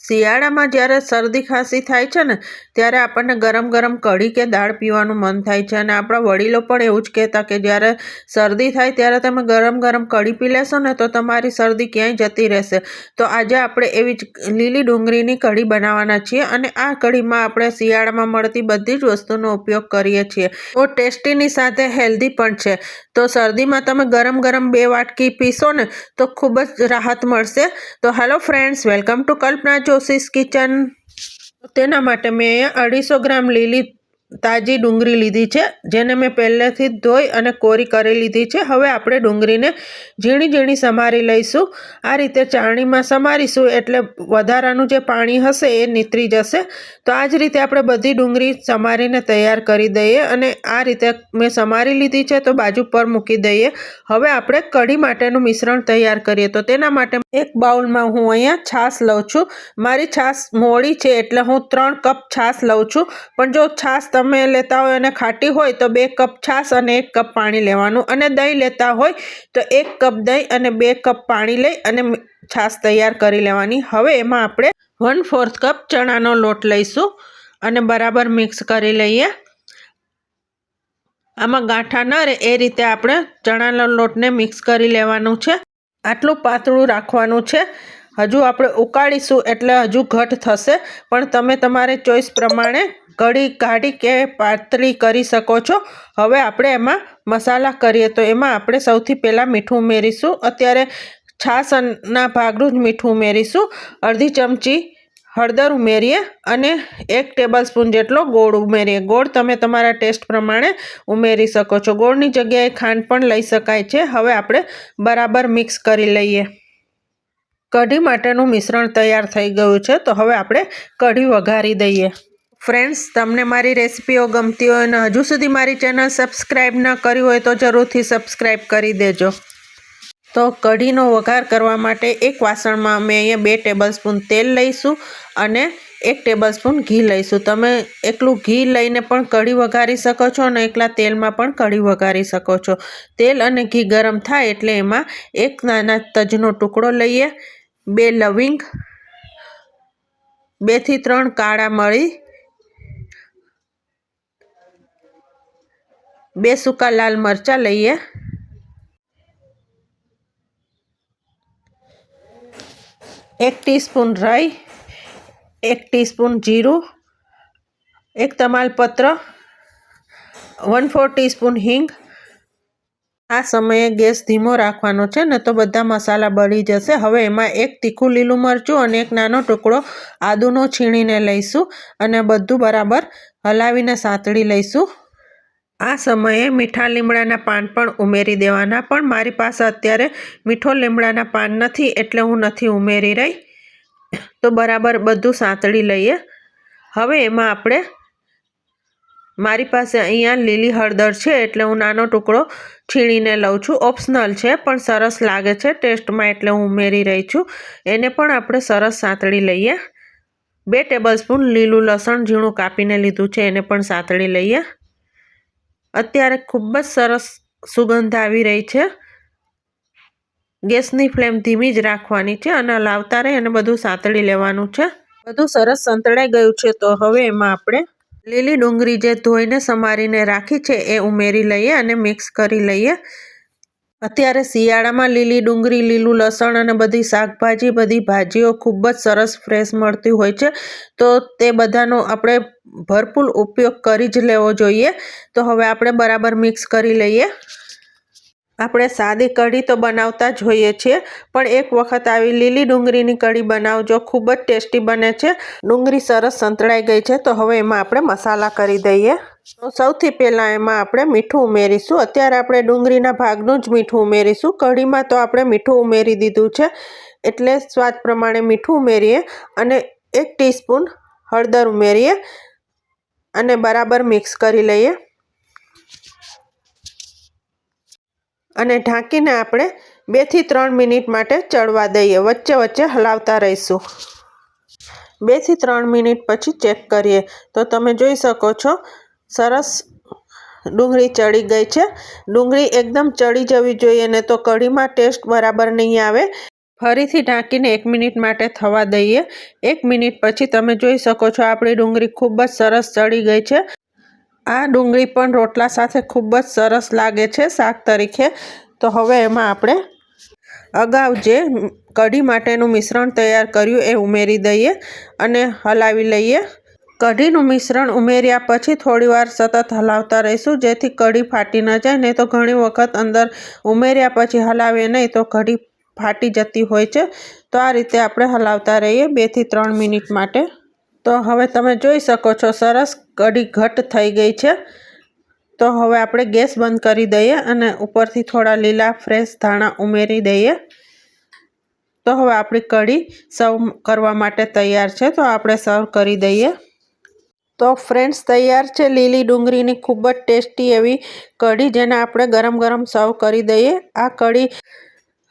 શિયાળામાં જ્યારે શરદી ખાંસી થાય છે ને ત્યારે આપણને ગરમ ગરમ કઢી કે દાળ પીવાનું મન થાય છે. અને આપણા વડીલો પણ એવું જ કહેતા કે જ્યારે શરદી થાય ત્યારે તમે ગરમ ગરમ કઢી પી લેશો ને તો તમારી શરદી ક્યાંય જતી રહેશે. તો આજે આપણે એવી જ લીલી ડુંગળીની કઢી બનાવવાના છીએ. અને આ કઢીમાં આપણે શિયાળામાં મળતી બધી જ વસ્તુનો ઉપયોગ કરીએ છીએ. તો ટેસ્ટીની સાથે હેલ્ધી પણ છે. તો શરદીમાં તમે ગરમ ગરમ 2 વાટકી પીશો ને તો ખૂબ જ રાહત મળશે. તો hello friends, welcome to Kalpana Joshi's kitchen. તેના માટે મેં અહીંયા 250 ગ્રામ લીલી તાજી ડુંગળી લીધી છે, જેને મેં પહેલેથી જ ધોઈ અને કોરી કરી લીધી છે. હવે આપણે ડુંગળીને ઝીણી ઝીણી સમારી લઈશું. આ રીતે ચાળણીમાં સમારીશું એટલે વધારાનું જે પાણી હશે એ નીતરી જશે. તો આ જ રીતે આપણે બધી ડુંગળી સમારીને તૈયાર કરી દઈએ. અને આ રીતે મેં સમારી લીધી છે તો બાજુ પર મૂકી દઈએ. હવે આપણે કઢી માટેનું મિશ્રણ તૈયાર કરીએ. તો તેના માટે એક બાઉલમાં હું અહીંયા છાશ લઉં છું. મારી છાશ મોળી છે એટલે હું 3 કપ છાશ લઉં છું. પણ જો છાશ તમે લેતા હોય અને ખાટી હોય તો 2 કપ છાશ અને 1 કપ પાણી લેવાનું. અને દહીં લેતા હોય તો 1 કપ દહીં અને 2 કપ પાણી લઈ અને છાશ તૈયાર કરી લેવાની. હવે એમાં આપણે 1/4 કપ ચણાનો લોટ લઈશું અને બરાબર મિક્સ કરી લઈએ. આમાં ગાંઠા ન રહે એ રીતે આપણે ચણાના લોટને મિક્સ કરી લેવાનું છે. આટલું પાતળું રાખવાનું છે. હજુ આપણે ઉકાળીશું એટલે હજુ ઘટ થશે, પણ તમે તમારે ચોઈસ પ્રમાણે કઢી ગાઢી કે પાતળી કરી શકો છો. હવે આપણે એમાં મસાલા કરીએ. તો એમાં આપણે સૌથી પહેલાં મીઠું ઉમેરીશું. અત્યારે છાશના ભાગનું જ મીઠું ઉમેરીશું. અડધી ચમચી હળદર ઉમેરીએ અને 1 ટેબલસ્પૂન જેટલો ગોળ ઉમેરીએ. ગોળ તમે તમારા ટેસ્ટ પ્રમાણે ઉમેરી શકો છો. ગોળની જગ્યાએ ખાંડ પણ લઈ શકાય છે. હવે આપણે બરાબર મિક્સ કરી લઈએ. કઢી માટેનું મિશ્રણ તૈયાર થઈ ગયું છે. તો હવે આપણે કઢી વઘારી દઈએ. ફ્રેન્ડ્સ, તમને મારી રેસિપીઓ ગમતી હોય અને હજુ સુધી મારી ચેનલ સબસ્ક્રાઈબ ન કરી હોય તો જરૂરથી સબસ્ક્રાઈબ કરી દેજો. તો કઢીનો વઘાર કરવા માટે એક વાસણમાં અમે અહીંયા 2 ટેબલસ્પૂન તેલ લઈશું અને 1 ટેબલસ્પૂન ઘી લઈશું. તમે એકલું ઘી લઈને પણ કઢી વઘારી શકો છો અને એકલા તેલમાં પણ કઢી વઘારી શકો છો. તેલ અને ઘી ગરમ થાય એટલે એમાં 1 નાના તજનો ટુકડો લઈએ, 2 લવિંગ, 2 થી 3 કાળા મરી, 2 સૂકા લાલ મરચાં લઈએ, 1 ટીસ્પૂન રાઈ, 1 ટીસ્પૂન જીરું, 1 તમાલપત્ર, 1/4 ટીસ્પૂન હિંગ. આ સમયે ગેસ ધીમો રાખવાનો છે ને તો બધા મસાલા બળી જશે. હવે એમાં 1 તીખું લીલું મરચું અને 1 નાનો ટુકડો આદુનો છીણીને લઈશું અને બધું બરાબર હલાવીને સાંતળી લઈશું. આ સમયે મીઠા લીમડાના પાન પણ ઉમેરી દેવાના. પણ મારી પાસે અત્યારે મીઠો લીમડાના પાન નથી એટલે હું નથી ઉમેરી રહી. તો બરાબર બધું સાંતળી લઈએ. હવે એમાં આપણે મારી પાસે અહીંયા લીલી હળદર છે એટલે હું નાનો ટુકડો છીણીને લઉં છું. ઓપ્શનલ છે પણ સરસ લાગે છે ટેસ્ટમાં એટલે હું ઉમેરી રહી છું. એને પણ આપણે સરસ સાંતળી લઈએ. 2 ટેબલસ્પૂન લીલું લસણ ઝીણું કાપીને લીધું છે, એને પણ સાંતળી લઈએ. અત્યારે ખૂબ જ સરસ સુગંધ આવી રહી છે. ગેસની ફ્લેમ ધીમી જ રાખવાની છે અને હલાવતા રહી અને બધું સાંતળી લેવાનું છે. બધું સરસ સંતળાઈ ગયું છે. તો હવે એમાં આપણે લીલી ડુંગળી જે ધોઈને સમારીને રાખી છે એ ઉમેરી લઈએ અને મિક્સ કરી લઈએ. અત્યારે શિયાળામાં લીલી ડુંગળી, લીલું લસણ અને બધી શાકભાજી, બધી ભાજીઓ ખૂબ જ સરસ ફ્રેશ મળતી હોય છે. તો તે બધાનો આપણે ભરપૂર ઉપયોગ કરી જ લેવો જોઈએ. તો હવે આપણે બરાબર મિક્સ કરી લઈએ. આપણે સાદી કઢી તો બનાવતા જ હોઈએ છીએ, પણ એક વખત આવી લીલી ડુંગળીની કઢી બનાવજો, ખૂબ જ ટેસ્ટી બને છે. ડુંગળી સરસ સંતળાઈ ગઈ છે. તો હવે એમાં આપણે મસાલા કરી દઈએ. તો સૌથી પહેલાં એમાં આપણે મીઠું ઉમેરીશું. અત્યારે આપણે ડુંગળીના ભાગનું જ મીઠું ઉમેરીશું. કઢીમાં તો આપણે મીઠું ઉમેરી દીધું છે એટલે સ્વાદ પ્રમાણે મીઠું ઉમેરીએ અને 1 ટીસ્પૂન હળદર ઉમેરીએ અને બરાબર મિક્સ કરી લઈએ. અને ઢાંકીને આપણે 2 થી 3 મિનિટ માટે ચડવા દઈએ. વચ્ચે વચ્ચે હલાવતા રહીશું. 2 થી 3 મિનિટ પછી ચેક કરીએ તો તમે જોઈ શકો છો સરસ ડુંગળી ચડી ગઈ છે. ડુંગળી એકદમ ચડી જવી જોઈએ ને તો કઢીમાં ટેસ્ટ બરાબર નહીં આવે. ફરીથી ઢાંકીને 1 મિનિટ માટે થવા દઈએ। 1 મિનિટ પછી તમે જોઈ શકો છો આપણી ડુંગળી ખૂબ જ સરસ ચડી ગઈ છે। આ ડુંગળી પણ રોટલા સાથે ખૂબ જ સરસ લાગે છે શાક તરીકે। તો હવે એમાં આપણે અગાઉ જે કઢી માટેનું મિશ્રણ તૈયાર કર્યું એ ઉમેરી દઈએ અને હલાવી લઈએ। કઢીનું મિશ્રણ ઉમેર્યા પછી થોડીવાર સતત હલાવતા રહીશું જેથી કઢી ફાટી ન જાય। નહીં તો ઘણી વખત અંદર ઉમેર્યા પછી હલાવીએ નહીં તો કઢી ફાટી જતી હોય છે। તો આ રીતે આપણે હલાવતા રહીએ 2 થી 3 મિનિટ માટે। તો હવે તમે જોઈ શકો છો સરસ કઢી ઘટ્ટ થઈ ગઈ છે। તો હવે આપણે ગેસ બંધ કરી દઈએ અને ઉપરથી થોડા લીલા ફ્રેશ ધાણા ઉમેરી દઈએ। તો હવે આપણી કઢી સર્વ કરવા માટે તૈયાર છે। તો આપણે સર્વ કરી દઈએ। તો ફ્રેન્ડ્સ તૈયાર છે લીલી ડુંગળીની ખૂબ જ ટેસ્ટી એવી કઢી જેને આપણે ગરમ ગરમ સર્વ કરી દઈએ। આ કઢી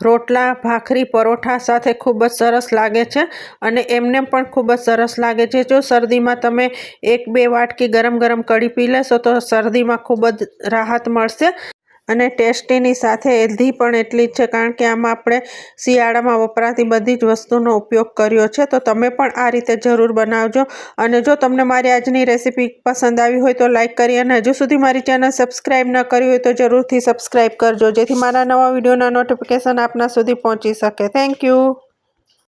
રોટલા ભાખરી પરોઠા સાથે ખૂબ જ સરસ લાગે છે અને એમને પણ ખૂબ જ સરસ લાગે છે। જો શરદીમાં તમે 1-2 વાટકી ગરમ ગરમ કઢી પી લેશો તો શરદીમાં ખૂબ જ રાહત મળશે અને ટેસ્ટીની સાથે હેલ્ધી પણ એટલી જ છે કારણ કે આમાં આપણે શિયાળામાં વપરાતી બધી જ વસ્તુનો ઉપયોગ કર્યો છે। તો તમે પણ આ રીતે જરૂર બનાવજો અને જો તમને મારી આજની રેસીપી પસંદ આવી હોય તો લાઈક કરી અને હજુ સુધી મારી ચેનલ સબસ્ક્રાઈબ ન કરી હોય તો જરૂરથી સબસ્ક્રાઈબ કરજો જેથી મારા નવા વિડીયોના નોટિફિકેશન આપના સુધી પહોંચી શકે। Thank you.